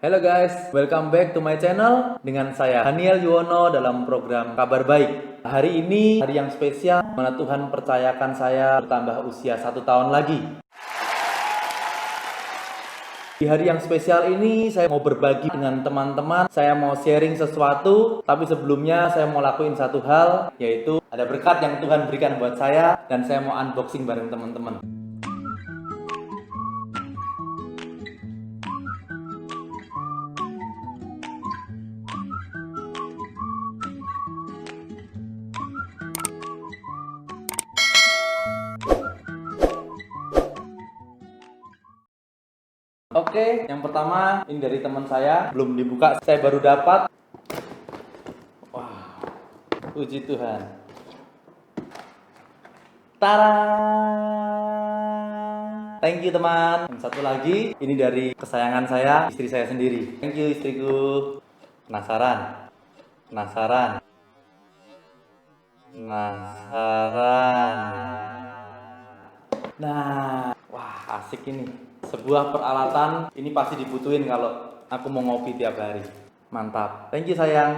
Halo guys, welcome back to my channel dengan saya Daniel Yuwono dalam program Kabar Baik. Hari ini hari yang spesial, mana Tuhan percayakan saya bertambah usia 1 tahun lagi. Di hari yang spesial ini saya mau berbagi dengan teman-teman. Saya mau sharing sesuatu, tapi sebelumnya saya mau lakuin satu hal, yaitu ada berkat yang Tuhan berikan buat saya dan saya mau unboxing bareng teman-teman. Oke, yang pertama ini dari teman saya, belum dibuka, saya baru dapat. Wah, puji Tuhan. Tara! Thank you teman. Yang satu lagi, ini dari kesayangan saya, istri saya sendiri. Thank you istriku. Penasaran? Penasaran? Penasaran? Nah, wah asik ini. Sebuah peralatan ini pasti dibutuhin kalau aku mau ngopi tiap hari. Mantap. Thank you sayang.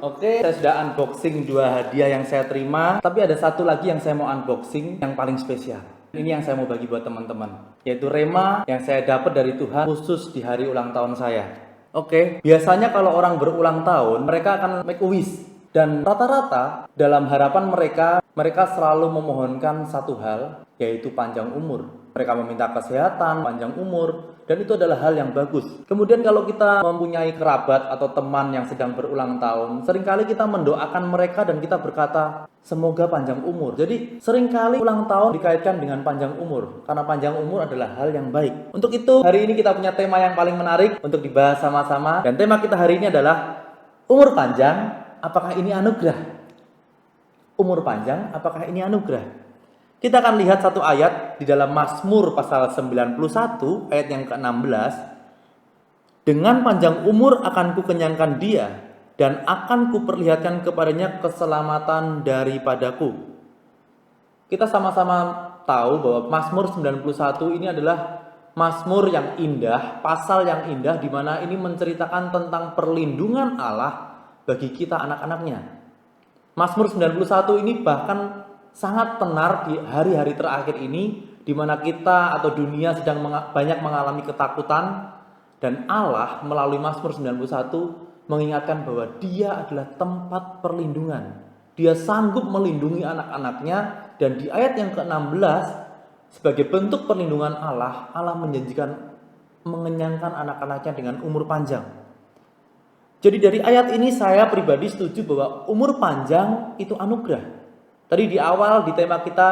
Oke, saya sudah unboxing 2 hadiah yang saya terima. Tapi ada satu lagi yang saya mau unboxing yang paling spesial. Ini yang saya mau bagi buat teman-teman. Yaitu rema yang saya dapat dari Tuhan khusus di hari ulang tahun saya. Oke, biasanya kalau orang berulang tahun, mereka akan make a wish. Dan rata-rata dalam harapan mereka selalu memohonkan satu hal, yaitu panjang umur. Mereka meminta kesehatan, panjang umur, dan itu adalah hal yang bagus. Kemudian kalau kita mempunyai kerabat atau teman yang sedang berulang tahun, seringkali kita mendoakan mereka dan kita berkata, semoga panjang umur. Jadi seringkali ulang tahun dikaitkan dengan panjang umur, karena panjang umur adalah hal yang baik. Untuk itu, hari ini kita punya tema yang paling menarik untuk dibahas sama-sama. Dan tema kita hari ini adalah umur panjang, apakah ini anugerah? Umur panjang, apakah ini anugerah? Kita akan lihat satu ayat di dalam Mazmur pasal 91 ayat yang ke-16. Dengan panjang umur akan kukenyangkan dia dan akan kuperlihatkan kepadanya keselamatan daripadaku. Kita sama-sama tahu bahwa Mazmur 91 ini adalah Mazmur yang indah, pasal yang indah di mana ini menceritakan tentang perlindungan Allah bagi kita anak-anaknya. Mazmur 91 ini bahkan sangat tenar di hari-hari terakhir ini, di mana kita atau dunia sedang banyak mengalami ketakutan, dan Allah melalui Mazmur 91 mengingatkan bahwa Dia adalah tempat perlindungan. Dia sanggup melindungi anak-anaknya, dan di ayat yang ke-16 sebagai bentuk perlindungan Allah, Allah menjanjikan mengenyangkan anak-anaknya dengan umur panjang. Jadi dari ayat ini saya pribadi setuju bahwa umur panjang itu anugerah. Tadi di awal di tema kita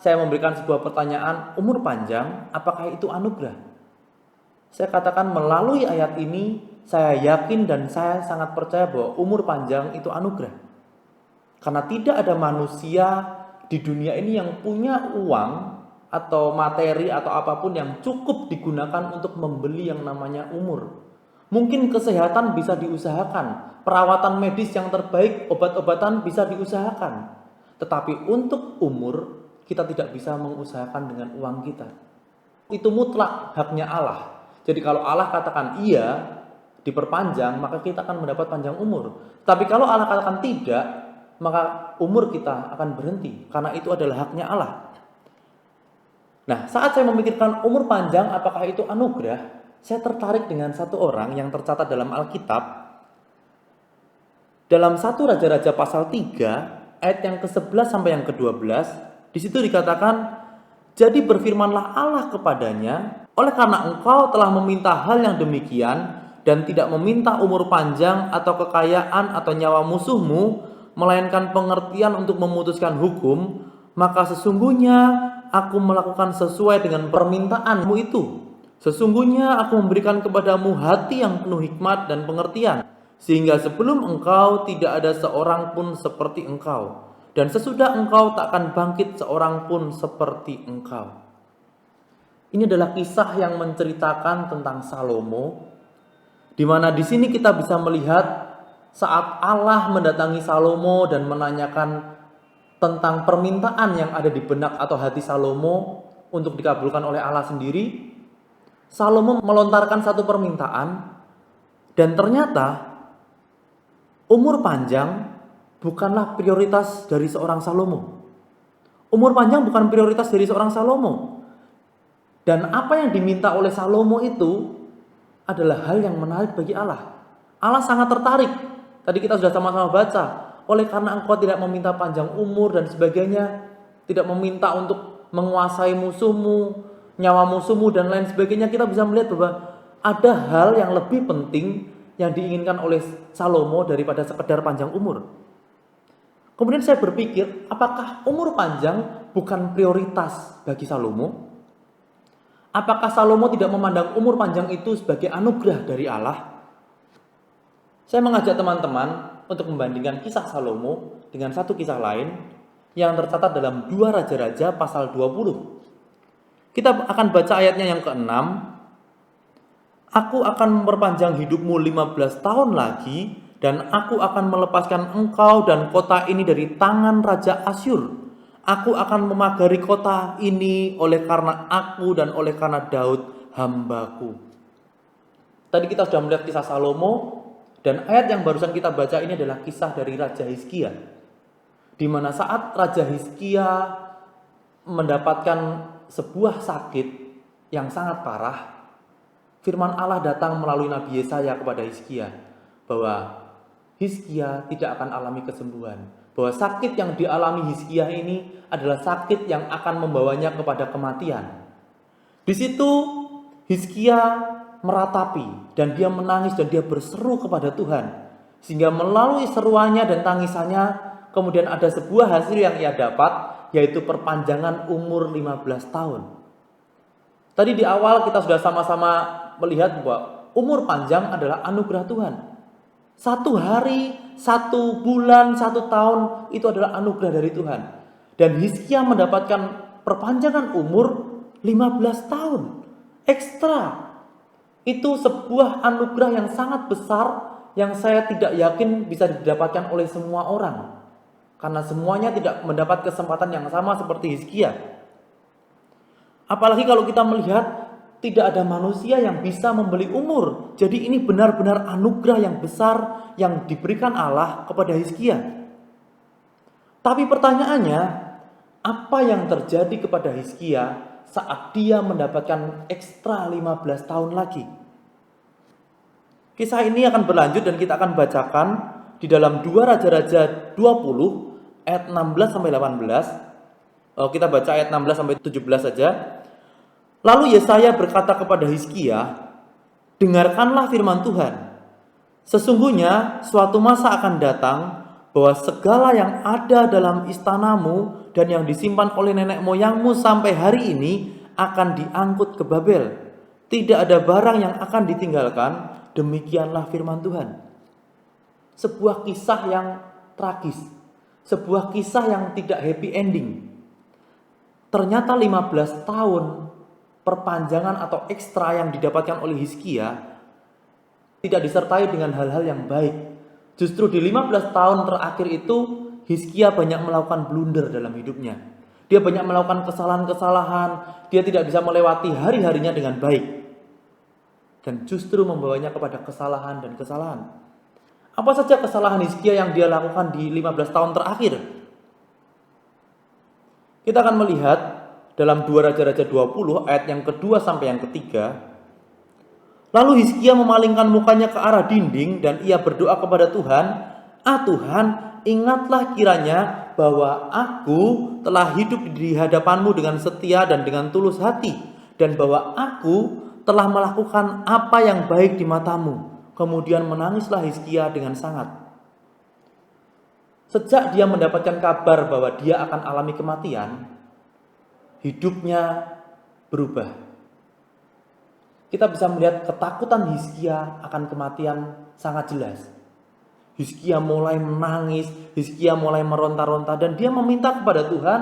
saya memberikan sebuah pertanyaan, umur panjang apakah itu anugerah? Saya katakan melalui ayat ini saya yakin dan saya sangat percaya bahwa umur panjang itu anugerah. Karena tidak ada manusia di dunia ini yang punya uang atau materi atau apapun yang cukup digunakan untuk membeli yang namanya umur. Mungkin kesehatan bisa diusahakan, perawatan medis yang terbaik, obat-obatan bisa diusahakan. Tetapi untuk umur, kita tidak bisa mengusahakan dengan uang kita. Itu mutlak haknya Allah. Jadi kalau Allah katakan iya, diperpanjang, maka kita akan mendapat panjang umur. Tapi kalau Allah katakan tidak, maka umur kita akan berhenti. Karena itu adalah haknya Allah. Nah, saat saya memikirkan umur panjang, apakah itu anugerah? Saya tertarik dengan satu orang yang tercatat dalam Alkitab. Dalam 1 Raja-Raja pasal 3, ayat yang ke-11 sampai yang ke-12, di situ dikatakan, jadi berfirmanlah Allah kepadanya, oleh karena engkau telah meminta hal yang demikian dan tidak meminta umur panjang atau kekayaan atau nyawa musuhmu, melainkan pengertian untuk memutuskan hukum, maka sesungguhnya aku melakukan sesuai dengan permintaanmu itu. Sesungguhnya aku memberikan kepadamu hati yang penuh hikmat dan pengertian, sehingga sebelum engkau tidak ada seorang pun seperti engkau, dan sesudah engkau tak akan bangkit seorang pun seperti engkau. Ini adalah kisah yang menceritakan tentang Salomo, di mana di sini kita bisa melihat saat Allah mendatangi Salomo dan menanyakan tentang permintaan yang ada di benak atau hati Salomo untuk dikabulkan oleh Allah sendiri. Salomo melontarkan satu permintaan, Dan ternyata umur panjang bukanlah prioritas dari seorang Salomo. Umur panjang bukan prioritas dari seorang Salomo. Dan apa yang diminta oleh Salomo itu adalah hal yang menarik bagi Allah. Allah sangat tertarik. Tadi kita sudah sama-sama baca. Oleh karena engkau tidak meminta panjang umur dan sebagainya, tidak meminta untuk menguasai musuhmu, nyawa musuhmu dan lain sebagainya, kita bisa melihat bahwa ada hal yang lebih penting yang diinginkan oleh Salomo daripada sekedar panjang umur. Kemudian saya berpikir, apakah umur panjang bukan prioritas bagi Salomo? Apakah Salomo tidak memandang umur panjang itu sebagai anugerah dari Allah? Saya mengajak teman-teman untuk membandingkan kisah Salomo dengan satu kisah lain yang tercatat dalam 2 Raja-Raja pasal 20. Kita akan baca ayatnya yang ke-6. Aku akan memperpanjang hidupmu 15 tahun lagi, dan aku akan melepaskan engkau dan kota ini dari tangan Raja Asyur. Aku akan memagari kota ini oleh karena aku dan oleh karena Daud hambaku. Tadi kita sudah melihat kisah Salomo, dan ayat yang barusan kita baca ini adalah kisah dari Raja Hizkia. Di mana saat Raja Hizkia mendapatkan sebuah sakit yang sangat parah, firman Allah datang melalui Nabi Yesaya kepada Hizkia bahwa Hizkia tidak akan alami kesembuhan, bahwa sakit yang dialami Hizkia ini adalah sakit yang akan membawanya kepada kematian. Di situ Hizkia meratapi dan dia menangis dan dia berseru kepada Tuhan, sehingga melalui seruannya dan tangisannya kemudian ada sebuah hasil yang ia dapat, yaitu perpanjangan umur 15 tahun. Tadi di awal kita sudah sama-sama melihat bahwa umur panjang adalah anugerah Tuhan. 1 hari, 1 bulan, 1 tahun itu adalah anugerah dari Tuhan. Dan Hizkia mendapatkan perpanjangan umur 15 tahun ekstra. Itu sebuah anugerah yang sangat besar yang saya tidak yakin bisa didapatkan oleh semua orang. Karena semuanya tidak mendapat kesempatan yang sama seperti Hizkia. Apalagi kalau kita melihat tidak ada manusia yang bisa membeli umur. Jadi ini benar-benar anugerah yang besar yang diberikan Allah kepada Hizkia. Tapi pertanyaannya, apa yang terjadi kepada Hizkia saat dia mendapatkan ekstra 15 tahun lagi? Kisah ini akan berlanjut dan kita akan bacakan di dalam 2 Raja-Raja 20 ayat 16 sampai 18. Kita baca ayat 16 sampai 17 saja. Lalu Yesaya berkata kepada Hizkia, "Dengarkanlah firman Tuhan. Sesungguhnya suatu masa akan datang bahwa segala yang ada dalam istanamu dan yang disimpan oleh nenek moyangmu sampai hari ini akan diangkut ke Babel. Tidak ada barang yang akan ditinggalkan. Demikianlah firman Tuhan." Sebuah kisah yang tragis, sebuah kisah yang tidak happy ending. Ternyata 15 tahun perpanjangan atau ekstra yang didapatkan oleh Hizkia tidak disertai dengan hal-hal yang baik. Justru di 15 tahun terakhir itu Hizkia banyak melakukan blunder dalam hidupnya. Dia banyak melakukan kesalahan-kesalahan, dia tidak bisa melewati hari-harinya dengan baik. Dan justru membawanya kepada kesalahan dan kesalahan. Apa saja kesalahan Hizkia yang dia lakukan di 15 tahun terakhir? Kita akan melihat dalam 2 Raja-Raja 20 ayat yang kedua sampai yang ketiga. Lalu Hizkia memalingkan mukanya ke arah dinding dan ia berdoa kepada Tuhan, Tuhan, ingatlah kiranya bahwa aku telah hidup di hadapanmu dengan setia dan dengan tulus hati, dan bahwa aku telah melakukan apa yang baik di matamu." Kemudian menangislah Hizkia dengan sangat. Sejak dia mendapatkan kabar bahwa dia akan alami kematian, hidupnya berubah. Kita bisa melihat ketakutan Hizkia akan kematian sangat jelas. Hizkia mulai menangis, Hizkia mulai meronta-ronta, dan dia meminta kepada Tuhan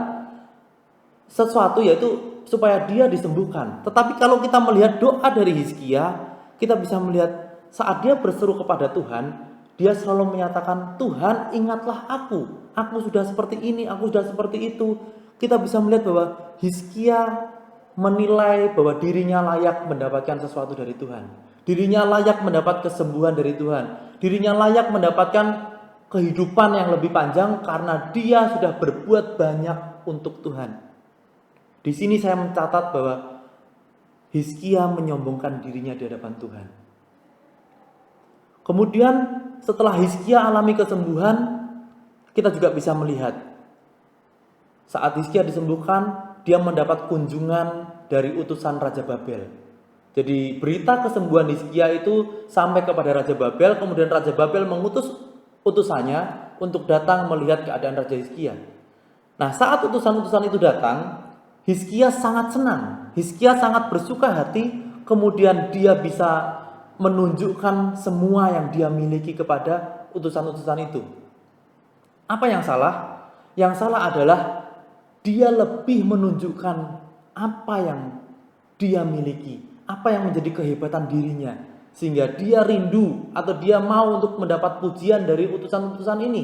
sesuatu, yaitu supaya dia disembuhkan. Tetapi kalau kita melihat doa dari Hizkia, kita bisa melihat saat dia berseru kepada Tuhan, dia selalu menyatakan, "Tuhan, ingatlah aku. Aku sudah seperti ini, aku sudah seperti itu." Kita bisa melihat bahwa Hizkia menilai bahwa dirinya layak mendapatkan sesuatu dari Tuhan. Dirinya layak mendapat kesembuhan dari Tuhan. Dirinya layak mendapatkan kehidupan yang lebih panjang karena dia sudah berbuat banyak untuk Tuhan. Di sini saya mencatat bahwa Hizkia menyombongkan dirinya di hadapan Tuhan. Kemudian setelah Hizkia alami kesembuhan, kita juga bisa melihat saat Hizkia disembuhkan, dia mendapat kunjungan dari utusan Raja Babel. Jadi berita kesembuhan Hizkia itu sampai kepada Raja Babel, kemudian Raja Babel mengutus utusannya untuk datang melihat keadaan Raja Hizkia. Nah, saat utusan-utusan itu datang, Hizkia sangat senang, Hizkia sangat bersuka hati, kemudian dia bisa menunjukkan semua yang dia miliki kepada utusan-utusan itu. Apa yang salah? Yang salah adalah dia lebih menunjukkan apa yang dia miliki, apa yang menjadi kehebatan dirinya, sehingga dia rindu atau dia mau untuk mendapat pujian dari utusan-utusan ini.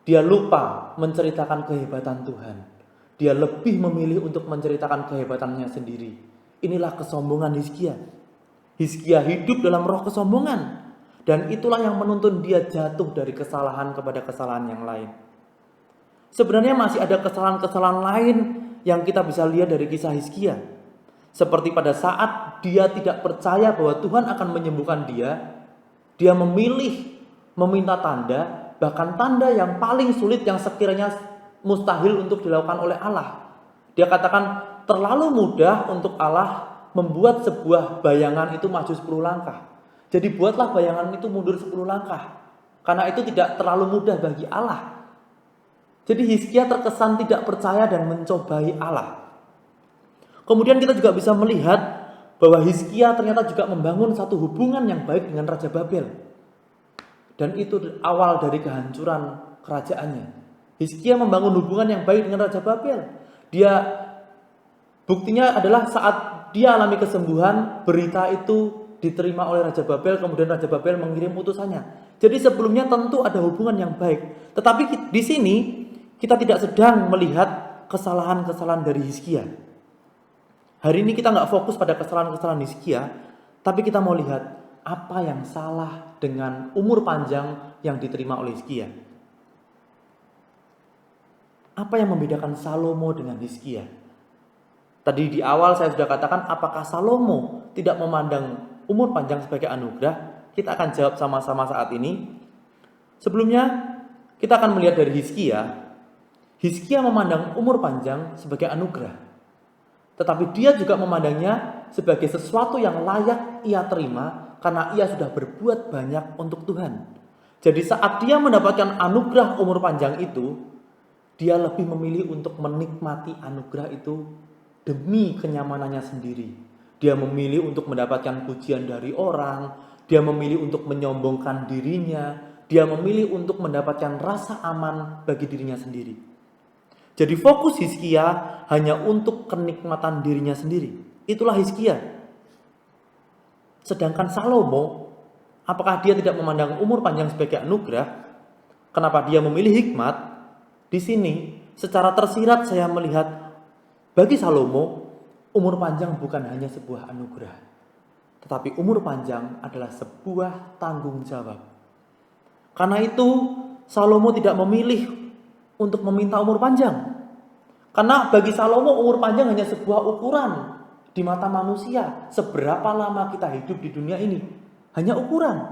Dia lupa menceritakan kehebatan Tuhan. Dia lebih memilih untuk menceritakan kehebatannya sendiri. Inilah kesombongan Hizkia. Hizkia hidup dalam roh kesombongan. Dan itulah yang menuntun dia jatuh dari kesalahan kepada kesalahan yang lain. Sebenarnya masih ada kesalahan-kesalahan lain yang kita bisa lihat dari kisah Hizkia. Seperti pada saat dia tidak percaya bahwa Tuhan akan menyembuhkan dia, dia memilih meminta tanda, bahkan tanda yang paling sulit yang sekiranya mustahil untuk dilakukan oleh Allah. Dia katakan terlalu mudah untuk Allah membuat sebuah bayangan itu maju 10 langkah. Jadi buatlah bayangan itu mundur 10 langkah. Karena itu tidak terlalu mudah bagi Allah. Jadi Hizkia terkesan tidak percaya dan mencobai Allah. Kemudian kita juga bisa melihat bahwa Hizkia ternyata juga membangun satu hubungan yang baik dengan Raja Babel. Dan itu awal dari kehancuran kerajaannya. Hizkia membangun hubungan yang baik dengan Raja Babel. Buktinya adalah saat dia alami kesembuhan, berita itu diterima oleh Raja Babel, kemudian Raja Babel mengirim utusannya. Jadi sebelumnya tentu ada hubungan yang baik. Tetapi di sini kita tidak sedang melihat kesalahan-kesalahan dari Hizkia. Hari ini kita nggak fokus pada kesalahan-kesalahan Hizkia, tapi kita mau lihat apa yang salah dengan umur panjang yang diterima oleh Hizkia. Apa yang membedakan Salomo dengan Hizkia? Tadi di awal saya sudah katakan apakah Salomo tidak memandang umur panjang sebagai anugerah? Kita akan jawab sama-sama saat ini. Sebelumnya kita akan melihat dari Hizkia. Hizkia memandang umur panjang sebagai anugerah. Tetapi dia juga memandangnya sebagai sesuatu yang layak ia terima karena ia sudah berbuat banyak untuk Tuhan. Jadi saat dia mendapatkan anugerah umur panjang itu, dia lebih memilih untuk menikmati anugerah itu demi kenyamanannya sendiri. Dia memilih untuk mendapatkan pujian dari orang, dia memilih untuk menyombongkan dirinya, dia memilih untuk mendapatkan rasa aman bagi dirinya sendiri. Jadi fokus Hizkia hanya untuk kenikmatan dirinya sendiri. Itulah Hizkia. Sedangkan Salomo, apakah dia tidak memandang umur panjang sebagai anugerah? Kenapa dia memilih hikmat? Di sini secara tersirat saya melihat bagi Salomo umur panjang bukan hanya sebuah anugerah, tetapi umur panjang adalah sebuah tanggung jawab. Karena itu Salomo tidak memilih untuk meminta umur panjang. Karena bagi Salomo umur panjang hanya sebuah ukuran di mata manusia. Seberapa lama kita hidup di dunia ini, hanya ukuran.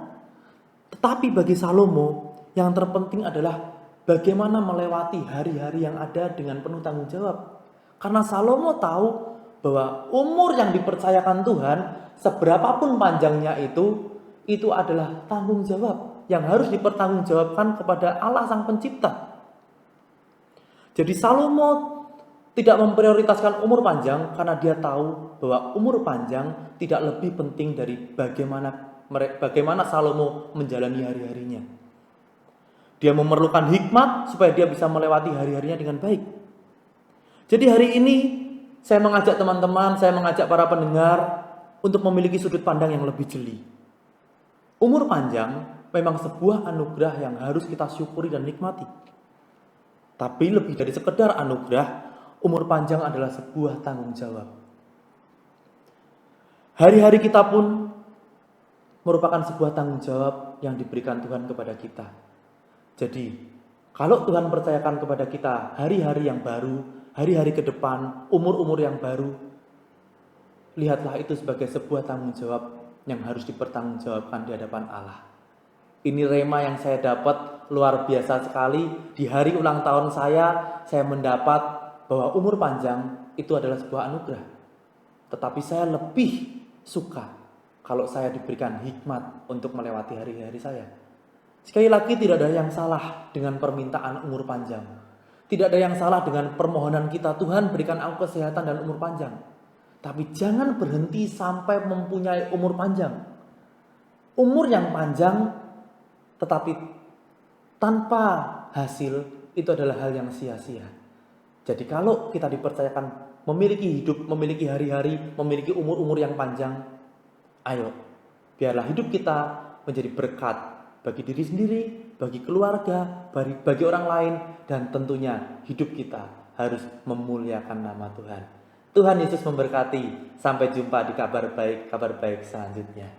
Tetapi bagi Salomo yang terpenting adalah bagaimana melewati hari-hari yang ada dengan penuh tanggung jawab. Karena Salomo tahu bahwa umur yang dipercayakan Tuhan, seberapapun panjangnya itu adalah tanggung jawab yang harus dipertanggungjawabkan kepada Allah Sang Pencipta. Jadi Salomo tidak memprioritaskan umur panjang karena dia tahu bahwa umur panjang tidak lebih penting dari bagaimana Salomo menjalani hari-harinya. Dia memerlukan hikmat supaya dia bisa melewati hari-harinya dengan baik. Jadi hari ini saya mengajak teman-teman, saya mengajak para pendengar untuk memiliki sudut pandang yang lebih jeli. Umur panjang memang sebuah anugerah yang harus kita syukuri dan nikmati. Tapi lebih dari sekedar anugerah, umur panjang adalah sebuah tanggung jawab. Hari-hari kita pun merupakan sebuah tanggung jawab yang diberikan Tuhan kepada kita. Jadi, kalau Tuhan percayakan kepada kita hari-hari yang baru, hari-hari ke depan, umur-umur yang baru, lihatlah itu sebagai sebuah tanggung jawab yang harus dipertanggungjawabkan di hadapan Allah. Ini rema yang saya dapat luar biasa sekali. Di hari ulang tahun saya mendapat bahwa umur panjang itu adalah sebuah anugerah. Tetapi saya lebih suka kalau saya diberikan hikmat untuk melewati hari-hari saya. Sekali lagi, tidak ada yang salah dengan permintaan umur panjang. Tidak ada yang salah dengan permohonan kita, Tuhan berikan aku kesehatan dan umur panjang. Tapi jangan berhenti sampai mempunyai umur panjang. Umur yang panjang tetapi tanpa hasil itu adalah hal yang sia-sia. Jadi kalau kita dipercayakan memiliki hidup, memiliki hari-hari, memiliki umur-umur yang panjang, ayo, biarlah hidup kita menjadi berkat bagi diri sendiri, bagi keluarga, bagi orang lain, dan tentunya hidup kita harus memuliakan nama Tuhan. Tuhan Yesus memberkati. Sampai jumpa di kabar baik selanjutnya.